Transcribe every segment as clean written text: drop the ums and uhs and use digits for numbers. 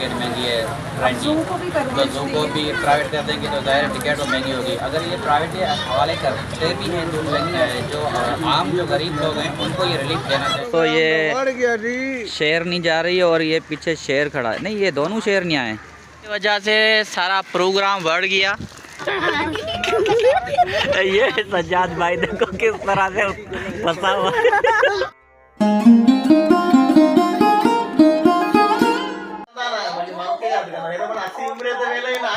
Ticket महंगी है rent की, तो जू को भी प्राइवेट कर देंगे तो ज़ाहिर टिकट तो महंगी होगी। अगर ये प्राइवेट के हवाले करते भी हैं तो जो आम जो गरीब लोग हैं उनको ये रिलीफ देना चाहिए। तो ये शेर नहीं जा रही है और ये पीछे शेर खड़ा है, नहीं ये दोनों शेर नहीं आए, इस वजह से सारा प्रोग्राम बढ़ गया। ये सज्जाद भाई देखो किस तरह से फंसा हुआ।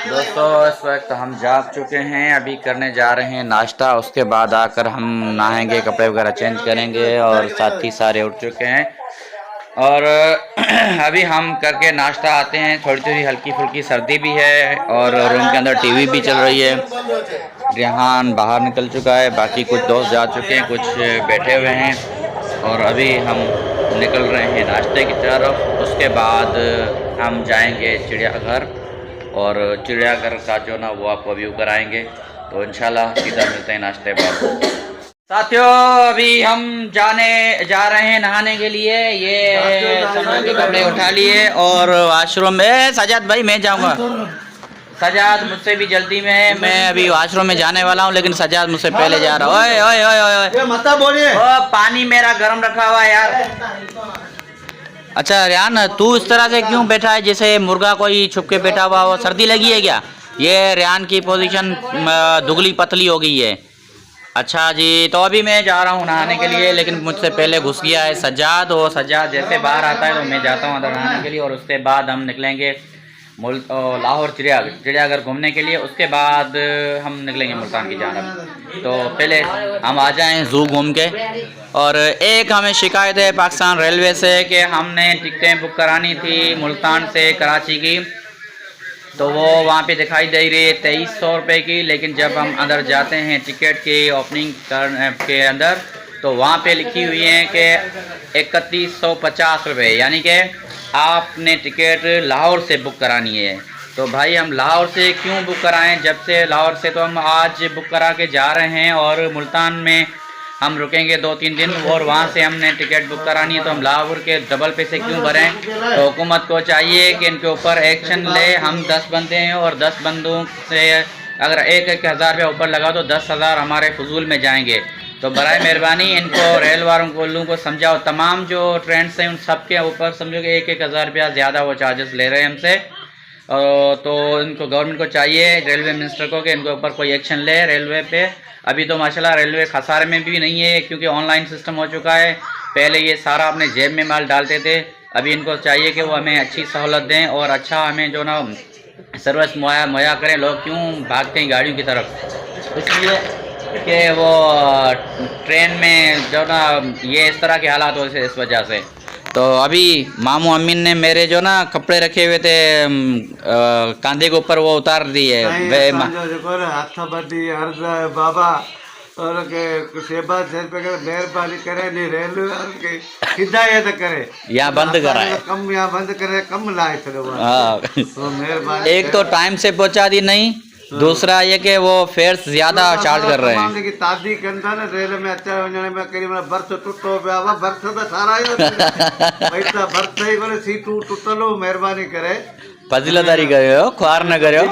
दोस्तों इस वक्त हम जाग चुके हैं, अभी करने जा रहे हैं नाश्ता, उसके बाद आकर हम नहाएंगे, कपड़े वगैरह चेंज करेंगे और साथी सारे उठ चुके हैं। और अभी हम करके नाश्ता आते हैं, थोड़ी थोड़ी हल्की फुल्की सर्दी भी है और रूम के अंदर टीवी भी चल रही है। रेहान बाहर निकल चुका है, बाकी कुछ दोस्त जा चुके हैं, कुछ बैठे हुए हैं और अभी हम निकल रहे हैं नाश्ते की तरफ। उसके बाद हम जाएंगे चिड़ियाघर और चिड़ियाघर का जो ना वो आपको व्यू कराएंगे, तो इंशाल्लाह सीधा मिलते हैं नाश्ते पर। साथियों अभी हम जा रहे हैं नहाने के लिए, ये सलमान के कपड़े उठा लिए और वॉशरूम में सजाद भाई मैं जाऊंगा, सजाद मुझसे भी जल्दी में है, मैं अभी वॉशरूम में जाने वाला हूँ लेकिन सजाद मुझसे पहले जा रहा है। ओए ओए ओए ओए मत बोलिए, पानी मेरा गर्म रखा हुआ है यार। अच्छा रेहान तू इस तरह से क्यों बैठा है जैसे मुर्गा कोई छुप के बैठा हुआ हो, सर्दी लगी है क्या? ये रेहान की पोजीशन दुगली पतली हो गई है। अच्छा जी, तो अभी मैं जा रहा हूँ नहाने के लिए लेकिन मुझसे पहले घुस गया है सज्जाद, और सज्जाद जैसे बाहर आता है तो मैं जाता हूँ अंदर नहाने के लिए और उसके बाद हम निकलेंगे लाहौर चिड़ियाघर घूमने के लिए। उसके बाद हम निकलेंगे मुल्तान की जानब। तो पहले हम आ जाएं ज़ू घूम के। और एक हमें शिकायत है पाकिस्तान रेलवे से कि हमने टिकटें बुक करानी थी मुल्तान से कराची की, तो वो वहाँ पे दिखाई दे रही है 2300 रुपये की, लेकिन जब हम अंदर जाते हैं टिकट की ओपनिंग के अंदर तो वहाँ पे लिखी हुई है कि 3150 रुपये, यानी कि आपने टिकट लाहौर से बुक करानी है। तो भाई हम लाहौर से क्यों बुक कराएं, जब से लाहौर से तो हम आज बुक करा के जा रहे हैं और मुल्तान में हम रुकेंगे 2-3 दिन और वहाँ से हमने टिकट बुक करानी है, तो हम लाहौर के डबल पैसे क्यों भरें। तो हुकूमत को चाहिए कि इनके ऊपर एक्शन ले। हम 10 बंदे हैं और 10 बंदों से अगर 1,000 रुपया ऊपर लगा तो 10,000 हमारे फजूल में जाएंगे। तो बराए मेहरबानी इनको रेल वालों को समझाओ, तमाम जो ट्रेंड्स हैं उन सब के ऊपर समझो कि 1,000 रुपया ज़्यादा वो चार्जेस ले रहे हैं हमसे। तो इनको गवर्नमेंट को चाहिए, रेलवे मिनिस्टर को, कि इनके ऊपर कोई एक्शन ले रेलवे पे। अभी तो माशाल्लाह रेलवे खसारे में भी नहीं है क्योंकि ऑनलाइन सिस्टम हो चुका है, पहले ये सारा अपने जेब में माल डालते थे। अभी इनको चाहिए कि वो हमें अच्छी सहूलत दें और अच्छा हमें जो ना सर्विस मुहैया करें। लोग क्यों भागते हैं गाड़ियों की तरफ, इसलिए कि वो ट्रेन में जो ना ये इस तरह के हालात हो इस वजह से। तो अभी मामू अमीन ने मेरे जो ना कपड़े रखे हुए थे कांधे के ऊपर वो उतार दिए बाबा और के सेवा मेहरबानी करे नहीं रेलवे हिदायत करे यहाँ बंद कराए, कम यहाँ बंद करे, कम लाए तो मेहरबानी। एक तो टाइम से पहुँचा दी नहीं, दूसरा ये कि वो फेयर्स ज्यादा चार्ज कर रहे हैं। तादी कंदा ना रेल में अच्छा वञण में कई बार बर्थ टुटो पिया वा, बर्थ तो ठारायो पैसा बर्थ ही कोने सीटू टुटलो, मेहरबानी करे फजीलदारी करियो, ख्वार न करियो।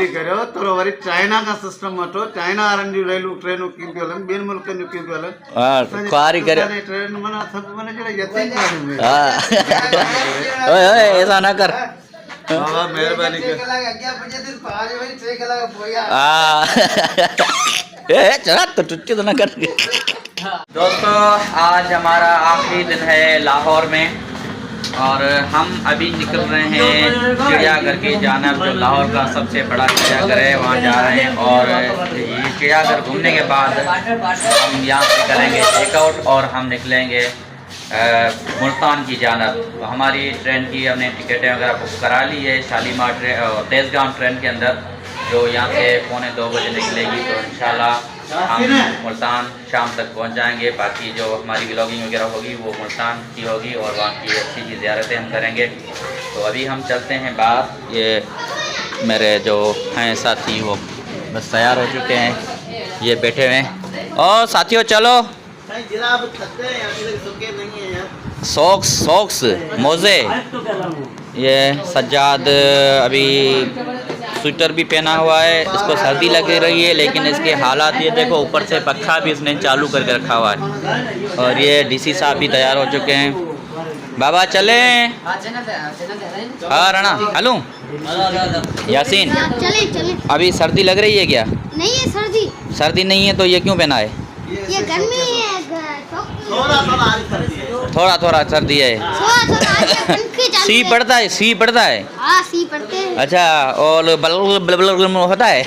तो वरी चाइना का सिस्टम वठो, चाइना वारनि जी रेलू ट्रेनूं कींदियूं हलनि, ॿियनि मुल्कनि जूं कींदियूं हलनि, हां ख्वार ही करे ट्रेन माना सब माने जड़ा यतीम में। हां ओए ओए ऐसा ना कर बाबा, मेहरबानी कर। चला तो टुच्ची तो ना कर। दोस्तों आज हमारा आखिरी दिन है लाहौर में और हम अभी निकल रहे हैं चिड़ियाघर की जानब, जो लाहौर का सबसे बड़ा चिड़ियाघर है, वहाँ जा रहे हैं। और ये चिड़ियाघर घूमने के बाद हम यहाँ से करेंगे चेकआउट और हम निकलेंगे मुल्तान की जानब। हमारी ट्रेन की हमने टिकटें वगैरह बुक करा ली है शालीमार तेज़गांव ट्रेन के अंदर, जो यहाँ से 1:45 बजे निकलेगी। तो इंशाल्लाह हम मुल्तान शाम तक पहुँच जाएंगे। बाकी जो हमारी व्लॉगिंग वगैरह होगी वो मुल्तान की होगी और वहाँ की अच्छी अच्छी ज़ियारतें हम करेंगे। तो अभी हम चलते हैं बाहर। ये मेरे जो हैं साथी वो बस तैयार हो चुके हैं, ये बैठे हुए हैं। और साथियों चलो, सॉक्स मोजे ये सज्जाद अभी स्वेटर भी पहना हुआ है, इसको सर्दी लग रही है, लेकिन इसके हालात ये देखो, ऊपर से पक्खा भी इसने चालू करके रखा हुआ है। और ये डीसी साहब भी तैयार हो चुके हैं। बाबा चले? हाँ राणा, हेलो यासीन, चले। अभी सर्दी लग रही है क्या? नहीं है सर्दी। सर्दी नहीं है तो ये क्यों पहना है? ये गर्मी है। थोड़ा सर्दी है। सी पड़ता है, सी पड़ता है। हाँ सी पड़ते हैं। अच्छा, और बल होता है।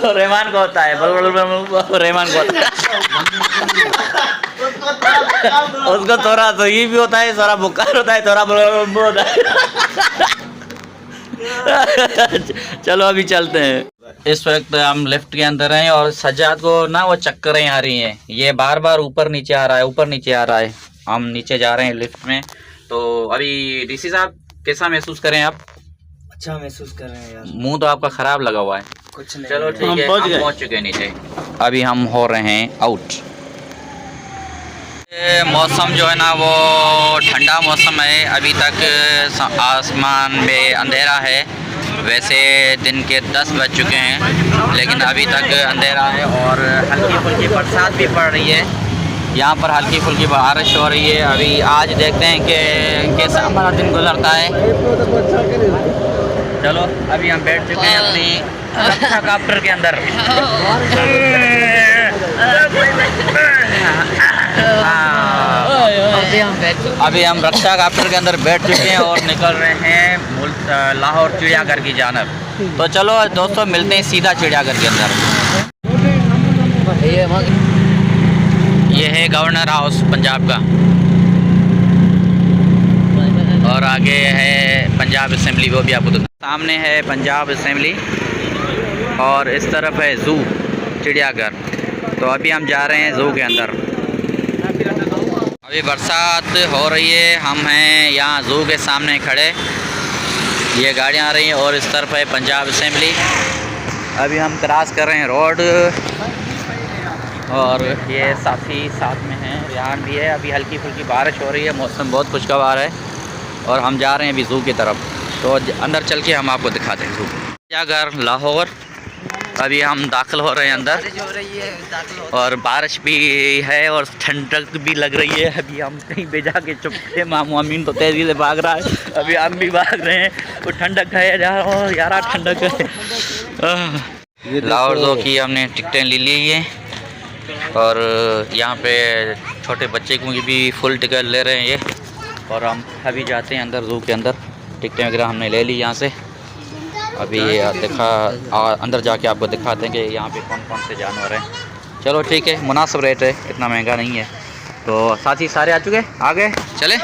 रहमान को होता है, रहमान को होता है। उसको थोड़ा तो ये भी होता है, थोड़ा बुखार होता है, थोड़ा होता है। चलो अभी चलते हैं। इस वक्त हम लिफ्ट के अंदर हैं और सज्जाद को ना वो चक्करें आ रही हैं, ये बार बार ऊपर नीचे आ रहा है, ऊपर नीचे आ रहा है। हम नीचे जा रहे हैं लिफ्ट में। तो अभी डीसी साहब कैसा महसूस करें आप? अच्छा महसूस कर रहे हैं यार। मुंह तो आपका खराब लगा हुआ है। कुछ नहीं। चलो ठीक है, हम पहुंच चुके हैं नीचे। अभी हम हो रहे हैं आउट। मौसम जो है ना वो ठंडा मौसम है। अभी तक आसमान में अंधेरा है। वैसे दिन के 10 बज चुके हैं, लेकिन अभी तक अंधेरा है और हल्की फुल्की बरसात भी पड़ रही है। यहाँ पर हल्की फुल्की बारिश हो रही है। अभी आज देखते हैं कि कैसा हमारा दिन गुजरता है। चलो अभी हम बैठ चुके हैं अपनी रक्षा काप्टर के अंदर। अभी हम रक्षा काप्टर के अंदर बैठ चुके हैं और निकल रहे हैं लाहौर चिड़ियाघर की जानब। तो चलो दोस्तों, मिलते हैं सीधा चिड़ियाघर के अंदर। ये है गवर्नर हाउस पंजाब का, और आगे है पंजाब असेंबली, वो भी आपको सामने है पंजाब असेंबली, और इस तरफ है ज़ू चिड़ियाघर। तो अभी हम जा रहे हैं ज़ू के अंदर। अभी बरसात हो रही है, हम हैं यहाँ ज़ू के सामने खड़े। ये गाड़ियाँ आ रही हैं और इस तरफ है पंजाब असेंबली। अभी हम क्रॉस कर रहे हैं रोड, और ये साथी साथ में हैं, रेहान भी है। अभी हल्की फुल्की बारिश हो रही है, मौसम बहुत खुशगवार है, और हम जा रहे हैं अभी ज़ू की तरफ। तो अंदर चल के हम आपको दिखाते हैं ज़ू चिड़ियाघर लाहौर। अभी हम दाखिल हो रहे हैं अंदर, और बारिश भी है और ठंडक भी लग रही है। अभी हम कहीं पे जाके चुप थे, मामू अमीन तो तेज़ी से भाग रहा है, अभी हम भी भाग रहे हैं। वो ठंडक है यार, ठंडक है। लाहौर ज़ू की हमने टिकटें ले ली है, और यहाँ पे छोटे बच्चे को भी फुल टिकट ले रहे हैं ये। और हम अभी जाते हैं अंदर ज़ू के अंदर। टिकटें वगैरह हमने ले ली यहाँ से। अभी अंदर जाके आपको दिखाते हैं कि यहाँ पे कौन कौन से जानवर हैं। चलो ठीक है, मुनासिब रेट है, इतना महंगा नहीं है। तो साथी सारे आ चुके, आ गए, चले।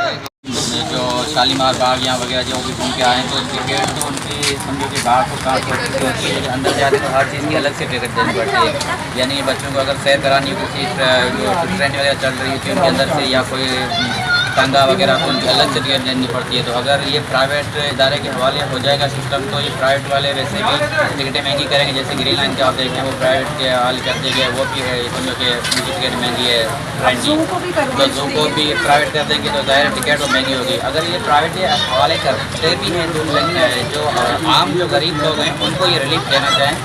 जो शालीमार बाग यहाँ वगैरह जो भी घूम के आए हैं, तो टिकट तो उनकी समझो कि बाहर तो काफ़ी होती है, लेकिन अंदर जाते तो हर चीज़ की अलग से टिकट देनी पड़ती है। यानी बच्चों को अगर सैर करानी हो, किसी जो ट्रेन वगैरह चल रही होती है उनके अंदर से, या कोई टांगा वगैरह, तो उनकी अलग से टिकट देनी पड़ती है। तो अगर ये प्राइवेट इदारे के हवाले हो जाएगा सिस्टम, तो ये प्राइवेट वाले वैसे भी टिकटें महंगी करेंगे। जैसे ग्रीन लाइन के आप देखें, वो प्राइवेट के हवाले कर देंगे, वो भी है समझो कि उनकी टिकट महंगी है ट्रेन की। तो ज़ू को भी प्राइवेट कर देंगे तो ज़ाहिर टिकट तो महंगी होगी। अगर ये प्राइवेट के हवाले करते भी हैं तो, लेकिन जो आम जो गरीब लोग हैं उनको ये रिलीफ देना चाहें,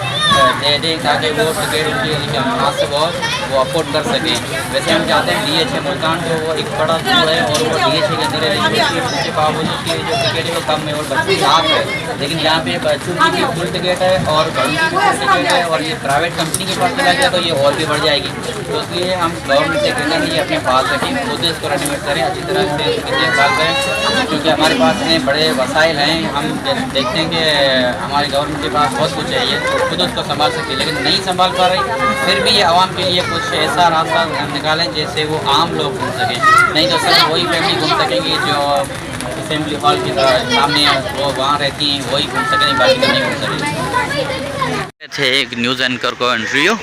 दे दें, ताकि वो टिकट उनकी मुनासिब और वो अफोर्ड कर सकें। वैसे हम चाहते हैं DH मुल्तान को, वो एक बड़ा ज़ू है और वो DH के अंदर है, उसके बावजूद उसकी जो टिकट है वो कम है और बच्चों साफ है। लेकिन यहाँ पे बच्चों की भी फुल टिकट है और बड़ों की भी फुल टिकट है, और ये प्राइवेट कंपनी के पास चला गया तो ये और भी बढ़ जाएगी। तो इसलिए हम गवर्नमेंट से कहते हैं ये अपने पास रखें, खुद इसको रेनोवेट करें, अच्छी तरह से इसकी देखभाल करें, क्योंकि हमारे पास इतने बड़े वसाइल हैं। हम देखते हैं कि हमारी गवर्नमेंट के पास बहुत कुछ है, ये खुद उसको संभाल सकती है, लेकिन नहीं संभाल पा रही। फिर भी ये आवाम के लिए कुछ ऐसा रास्ता निकालें जिससे वो आम लोग घूम सकें। नहीं तो सिर्फ वही फैमिली घूम सकेंगी जो असेंबली हॉल के सामने वो वहाँ रहती हैं, वही घूम सकेंगे, बाकी तो नहीं घूम सकेंगे। थे एक न्यूज़ एंकर को इंटरव्यू,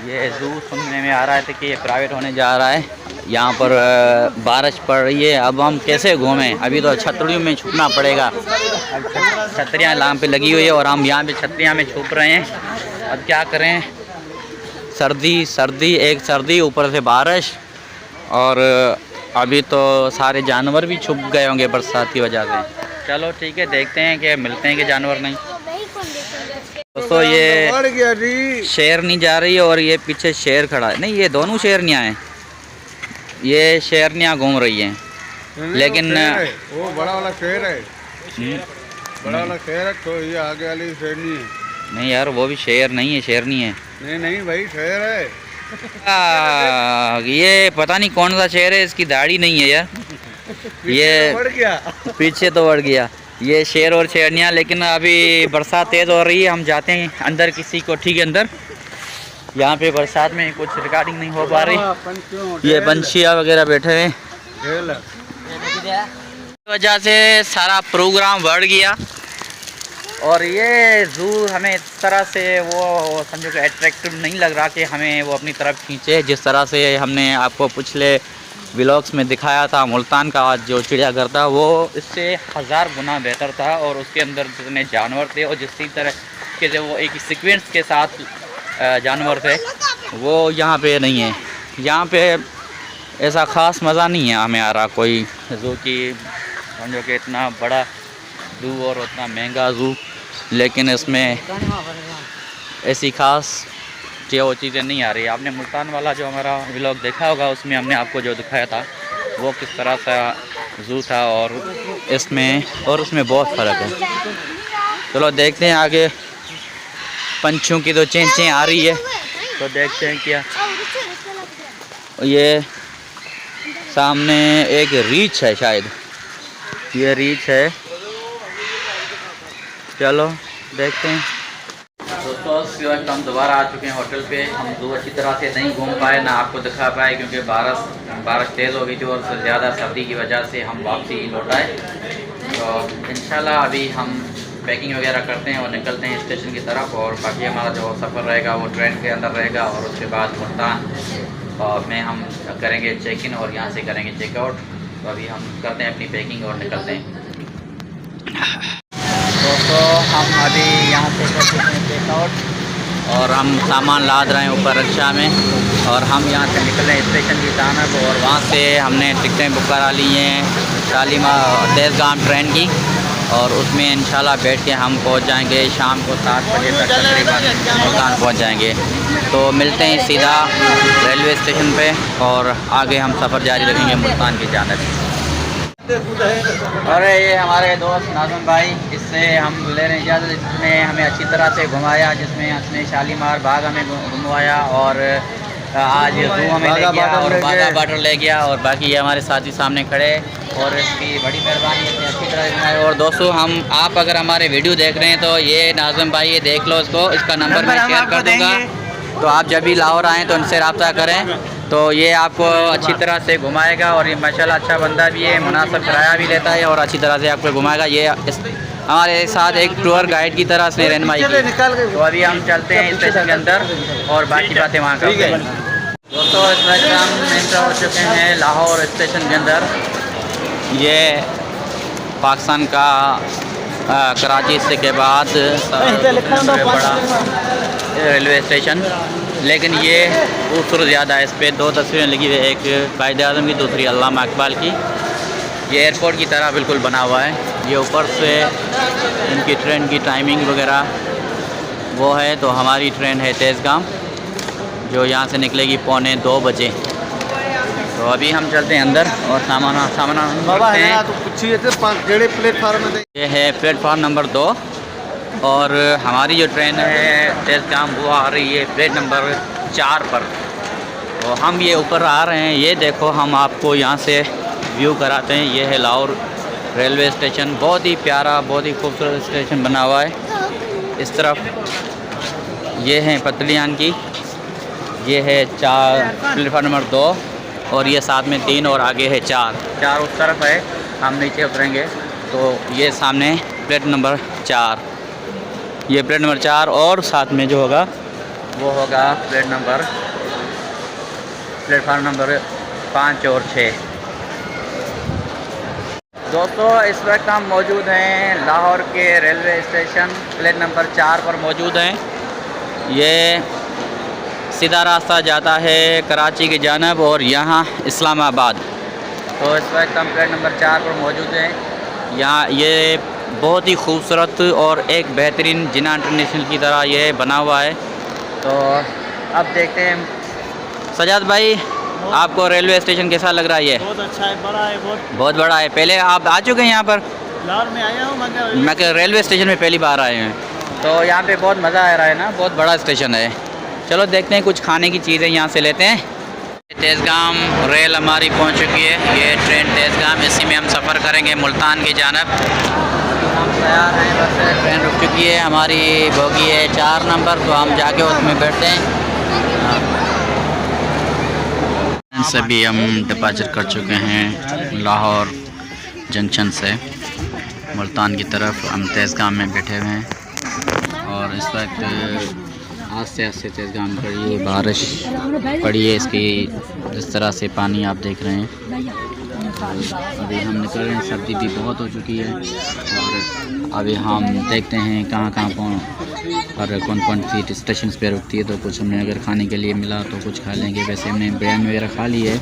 ये ज़ू सुनने में आ रहा था कि ये प्राइवेट होने जा रहा है। यहाँ पर बारिश पड़ रही है, अब हम कैसे घूमें? अभी तो छतरियों में छुपना पड़ेगा। अब छतरियाँ यहाँ पे लगी हुई है और हम यहाँ पे छतरियाँ में छुप रहे हैं। अब क्या करें, सर्दी ऊपर से बारिश, और अभी तो सारे जानवर भी छुप गए होंगे बरसात की वजह से। चलो ठीक है, देखते हैं कि मिलते हैं कि जानवर नहीं। दोस्तों ये शेरनी जा रही है और ये पीछे शेर खड़ा है। नहीं, ये दोनों शेरनियाँ हैं, ये शेरनियाँ घूम रही हैं। लेकिन वो बड़ा वाला शेर है, बड़ा वाला शेर है, तो ये आगे वाली शेरनी है। नहीं यार, वो भी शेर नहीं है, शेरनी है। नहीं नहीं भाई, शेर है। ये पता नहीं कौन सा शेर है, इसकी दाढ़ी नहीं है यार। ये बढ़ गया, पीछे तो बढ़ गया। ये शेर और शेरनियाँ। लेकिन अभी बरसात तेज़ हो रही है, हम जाते हैं अंदर किसी कोठी के अंदर। यहाँ पे बरसात में कुछ रिकॉर्डिंग नहीं हो पा रही। ये पंछियाँ वगैरह बैठे हैं, वजह से सारा प्रोग्राम बढ़ गया। और ये ज़ू हमें इस तरह से वो समझो कि अट्रैक्टिव नहीं लग रहा कि हमें वो अपनी तरफ खींचे। जिस तरह से हमने आपको पिछले व्लॉग्स में दिखाया था, मुल्तान का जो चिड़ियाघर था वो इससे 1000 गुना बेहतर था। और उसके अंदर जितने जानवर थे और जिस तरह के वो एक सीक्वेंस के साथ जानवर थे, वो यहाँ पे नहीं है। यहाँ पे ऐसा ख़ास मज़ा नहीं है हमें आ रहा कोई ज़ू की, समझो कि इतना बड़ा ज़ू और उतना महंगा ज़ू, लेकिन इसमें ऐसी ख़ास वो चीज़ें नहीं आ रही। आपने मुल्तान वाला जो हमारा व्लॉग देखा होगा, उसमें हमने आपको जो दिखाया था वो किस तरह का ज़ू था और इसमें और उसमें बहुत फ़र्क है। चलो देखते हैं आगे। पंछियों की तो चेंचें आ रही है, तो देखते हैं क्या। ये सामने एक रीछ है, शायद ये रीछ है। चलो देखते हैं। दोस्तों इस वक्त हम दोबारा आ चुके हैं होटल पे। हम ज़ू अच्छी तरह से नहीं घूम पाए, ना आपको दिखा पाए, क्योंकि बारिश तेज़ हो गई थी और ज़्यादा सर्दी की वजह से हम वापसी लौट आए। तो इंशाल्लाह अभी हम पैकिंग वगैरह करते हैं और निकलते हैं स्टेशन की तरफ। और बाकी हमारा जो सफ़र रहेगा वो ट्रेन के अंदर रहेगा और उसके बाद मुल्तान में हम करेंगे चेक इन और यहाँ से करेंगे चेकआउट। तो अभी हम करते हैं अपनी पैकिंग और निकलते हैं। दोस्तों हम अभी यहाँ से कर चुके हैं चेकआउट और हम सामान लाद रहे हैं ऊपर रिक्शा में। और हम यहाँ से निकले हैं स्टेशन की जानब और वहाँ से हमने टिकटें बुक करा ली हैं शालीमार तेज़गाम ट्रेन की। और उसमें इंशाल्लाह बैठ के हम पहुँच जाएंगे शाम को 7 बजे तक तकरीबन मुल्तान पहुँच जाएंगे। तो मिलते हैं सीधा रेलवे स्टेशन पे और आगे हम सफ़र जारी रखेंगे मुल्तान की जानब। अरे ये हमारे दोस्त नाज़िम भाई, इससे हम ले रहे हैं इजाज़त। इसने हमें अच्छी तरह से घुमाया, जिसमें उसने शालीमार बाग हमें घुमवाया और आज ज़ू हमें ले गया और बागा बॉर्डर ले गया। और बाकी ये हमारे साथी सामने खड़े और इसकी बड़ी मेहरबानी है, अच्छी तरह घुमाया। और दोस्तों आप अगर हमारे वीडियो देख रहे हैं तो ये नाज़िम भाई, ये देख लो इसको, इसका नंबर मैं शेयर कर दूँगा। तो आप जब भी लाहौर आएँ तो इनसे रब्ता करें, तो ये आपको अच्छी तरह से घुमाएगा। और ये माशाल्लाह अच्छा बंदा भी है, मुनासिब किराया भी लेता है और अच्छी तरह से आपको घुमाएगा। ये हमारे साथ एक टूर गाइड की तरह से रहनुमाई की। तो अभी हम चलते हैं स्टेशन के अंदर और बाकी बातें वहाँ करते हैं। दोस्तों इस वक्त हम एंटर हो चुके हैं लाहौर स्टेशन के अंदर। ये पाकिस्तान का कराची से के बाद सबसे बड़ा रेलवे स्टेशन, लेकिन ये खूबसूरत ज़्यादा है। इस पर 2 तस्वीरें लगी हुई है, एक कायद आज़म की, दूसरी अल्लामा इकबाल की। ये एयरपोर्ट की तरह बिल्कुल बना हुआ है। ये ऊपर से इनकी ट्रेन की टाइमिंग वगैरह वो है। तो हमारी ट्रेन है तेज़गाम, जो यहाँ से निकलेगी 1:45 बजे। तो अभी हम चलते हैं अंदर और सामान रखते हैं। ये है प्लेटफार्म नंबर 2 और हमारी जो ट्रेन है तेज़गाम वो आ रही है प्लेट नंबर 4 पर। तो हम ये ऊपर आ रहे हैं, ये देखो हम आपको यहाँ से व्यू कराते हैं। ये है लाहौर रेलवे स्टेशन, बहुत ही प्यारा, बहुत ही खूबसूरत स्टेशन बना हुआ है। इस तरफ ये है पतलियान की, ये है 4 प्लेटफार्म नंबर 2 और ये साथ में 3 और आगे है 4 उस तरफ है। हम नीचे उतरेंगे तो ये सामने प्लेट नंबर 4, ये प्लेट नंबर 4 और साथ में जो होगा वो होगा प्लेटफार्म नंबर 5 और 6। दोस्तों इस वक्त हम मौजूद हैं लाहौर के रेलवे स्टेशन प्लेट नंबर 4 पर मौजूद हैं। ये सीधा रास्ता जाता है कराची की जानब और यहाँ इस्लामाबाद। तो इस वक्त हम प्लेट नंबर 4 पर मौजूद हैं। यहाँ ये बहुत ही खूबसूरत और एक बेहतरीन जिन्ना इंटरनेशनल की तरह ये बना हुआ है। तो अब देखते हैं सजाद भाई, आपको रेलवे स्टेशन कैसा लग रहा है? ये बहुत अच्छा है, बड़ा है, बहुत बड़ा है। पहले आप आ चुके हैं यहाँ पर? लाहौर में आया हूँ मगर मैं रेलवे स्टेशन में पहली बार आए हैं, तो यहाँ पे बहुत मज़ा आ रहा है ना, बहुत बड़ा स्टेशन है। चलो देखते हैं, कुछ खाने की चीज़ें यहाँ से लेते हैं। तेज़गाम रेल हमारी पहुँच चुकी है। ये ट्रेन तेज़गाम, इसी में हम सफ़र करेंगे मुल्तान की जानब। हम तैयार हैं, बस ट्रेन रुक चुकी है। हमारी बोगी है 4 नंबर, तो हम जाके उसमें बैठते हैं। से भी हम डिपार्चर कर चुके हैं लाहौर जंक्शन से मुल्तान की तरफ। हम तेज़गाम में बैठे हुए हैं और इस वक्त आस्ते आस्ते तेज़गाम पड़ी है, बारिश पड़ी है इसकी, जिस तरह से पानी आप देख रहे हैं। अभी हम निकल रहे हैं, सर्दी भी बहुत हो चुकी है और अभी हम देखते हैं कहाँ और कौन कौन सी स्टेशन पे रुकती है। तो कुछ हमने अगर खाने के लिए मिला तो कुछ खा लेंगे। वैसे हमने बिरयानी वगैरह खा ली है,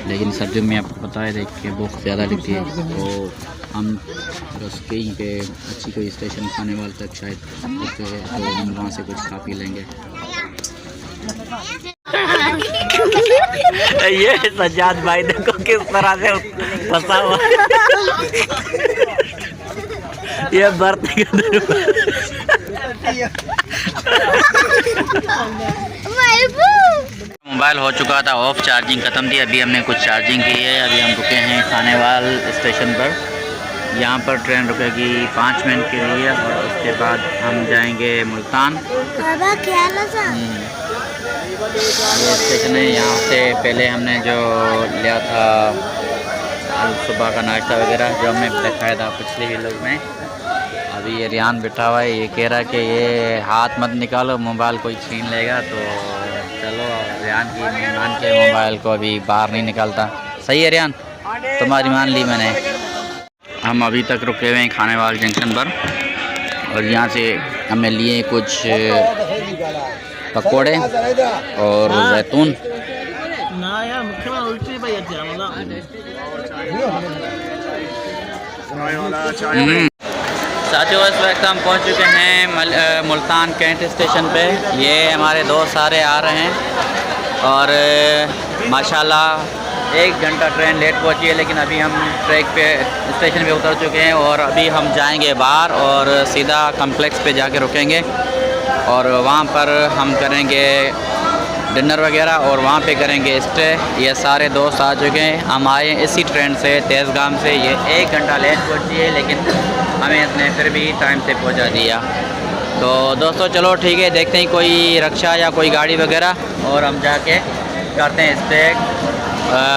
लेकिन सर्दियों में आपको पता है, देख के भूख ज़्यादा लगती है, तो हम बस कहीं पे अच्छी कोई स्टेशन खाने वाले तक शायद रुकते हैं, तो हम वहाँ से कुछ खा पी लेंगे। ये सज्जाद भाई देखो किस तरह से फंसा हुआ ये बर्तन के अंदर। मोबाइल हो चुका था ऑफ, चार्जिंग ख़त्म थी। अभी हमने कुछ चार्जिंग की है। अभी हम रुके हैं खानेवाल स्टेशन पर। यहाँ पर ट्रेन रुकेगी 5 मिनट के लिए और उसके बाद हम जाएंगे मुल्तान। ये स्टेशन है। यहाँ से पहले हमने जो लिया था सुबह का नाश्ता वगैरह जो हमने दिखाया था पिछले वीडियो में। अभी ये रियान बैठा हुआ है, ये कह रहा है कि ये हाथ मत निकालो, मोबाइल कोई छीन लेगा। तो चलो, रियान की मान के मोबाइल को अभी बाहर नहीं निकालता। सही है रियान, तुम्हारी मान ली मैंने। हम अभी तक रुके हुए हैं खानेवाल जंक्शन पर और यहाँ से हमने लिए कुछ पकोड़े और जैतून। साथियों, इस वक्त हम पहुंच चुके हैं मुल्तान कैंट स्टेशन पे। ये हमारे दोस्त सारे आ रहे हैं और माशाल्लाह 1 घंटा ट्रेन लेट पहुंची है, लेकिन अभी हम ट्रैक पे स्टेशन पे उतर चुके हैं और अभी हम जाएंगे बाहर और सीधा कम्प्लेक्स पे जाके रुकेंगे और वहाँ पर हम करेंगे डिनर वगैरह और वहाँ पे करेंगे स्टे। ये सारे दोस्त आ चुके हैं। हम आए इसी ट्रेन से तेज़गाम से। ये 1 घंटा लेट पहुँची है, लेकिन हमें इसने फिर भी टाइम से पहुँचा दिया। तो दोस्तों चलो ठीक है, देखते हैं कोई रक्षा या कोई गाड़ी वगैरह और हम जाके करते हैं स्टे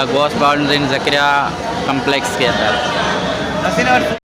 गोस्ट बाउंड्रीन ज़करिया कम्प्लेक्स के अंदर।